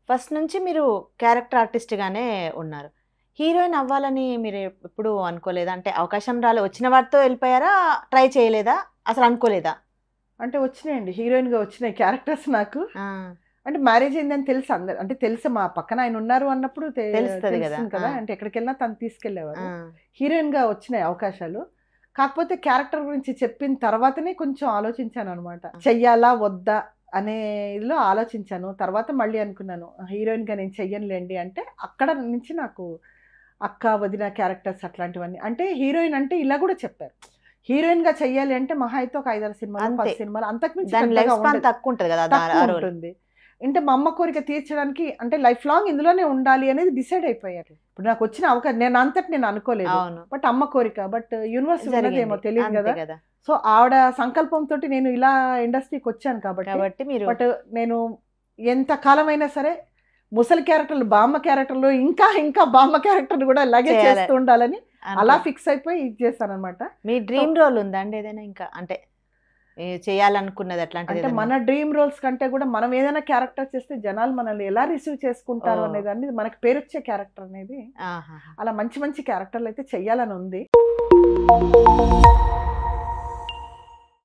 First నుంచి మీరు character artist గానే ఉన్నారు. హీరోయిన్ అవ్వాలని మీరు ఎప్పుడు అనుకోలేదా? అంటే అవకాశం వచ్చిన వాటితో వెళ్ళిపోయారా? ట్రై చేయలేదా? అసలు అనుకోలేదా? అంటే వచ్చినాయండి, హీరోయిన్‌గా వచ్చినాయి క్యారెక్టర్స్ నాకు. ఆ! అంటే మ్యారేజ్ అయిందని తెలుసు అంటే తెలుసు, మా పక్కన ఆయన ఉన్నారు అన్నప్పుడు తెలుస్తది గదా! తెలుస్తుంది కదా! ఆ! అంటే ఎక్కడికెళ్ళినా తను ఆ! తీసుకెళ్ళేవారు. హీరోయిన్‌గా వచ్చినాయి అవకాశాలు. కాకపోతే క్యారెక్టర్ గురించి చెప్పిన తర్వాతనే కొంచెం ఆలోచించాననమాట. చెయ్యాలా? వద్దా? అనే ఇదిలో ఆలోచించాను. తర్వాత మళ్ళీ అనుకున్నాను, హీరోయిన్‌గా నేను చెయ్యనులెండి అంటే, అక్కడ నుంచి నాకు అక్క, వదిన క్యారెక్టర్స్ అట్లాంటివన్నీ. అంటే హీరోయిన్ అంటే ఇలా గూడా చెప్పారు. హీరోయిన్‌గా చెయ్యాలి అంటే మహా అయితే ఒక 5, 6 సినిమాలు, అంతే. 10 సినిమాలు, అంతకు మించి దాని లైఫ్ పెద్దగా స్పాన్ ఉండదు. తక్కువుంటది గదా! ఆ రోల్. తక్కువుంటుంది. అంటే మా అమ్మ కోరిక తీర్చడానికి అంటే లైఫ్ లాంగ్ ఇందులోనే ఉండాలి అనేది డిసైడ్ అయిపోయారు. ఇప్పుడు నాకొచ్చిన అవకాశం నేను అంతట నేను అనుకోలేదు. అవును. బట్ అమ్మ కోరిక. బట్ యూనివర్స్ జరిగింది. ఉన్నదేమో తెలీదు అంతే గదా! గదా! సో, ఆవిడ సంకల్పంతోటి నేను ఇలా ఇండస్ట్రీకొచ్చాను కాబట్టి. కాబట్టి మీరు బట్ నేను ఎంత కాలమైనా సరే ముసలి క్యారెక్టర్లు, బామ్మ క్యారెక్టర్లు, ఇంకా ఇంకా బామ్మ క్యారెక్టర్‌లు గూడా ఇలాగే చేయాలి. చేస్తూ ఉండాలని అలా అనుకున్నా. ఫిక్స్ అయిపోయి ఇది చేశాననమాట. మీ సో, డ్రీమ్ రోల్ ఉందా అండి ఏదైనా ఇంకా? అంటే చేయాలనుకున్నది అంటే అట్లాంటిదేదన్నా? మన డ్రీమ్ రోల్స్ కంటే గూడా మనం ఏదైనా క్యారెక్టర్ చేస్తే జనాలు మనల్ని ఎలా రిసీవ్ చేసుకుంటారు ఓహ్! అనేదాన్ని, మనకి పేరొచ్చే క్యారెక్టర్ అనేది ఆహాహా! అలా మంచి మంచి క్యారెక్టర్‌లయితే చెయ్యాలని ఉంది.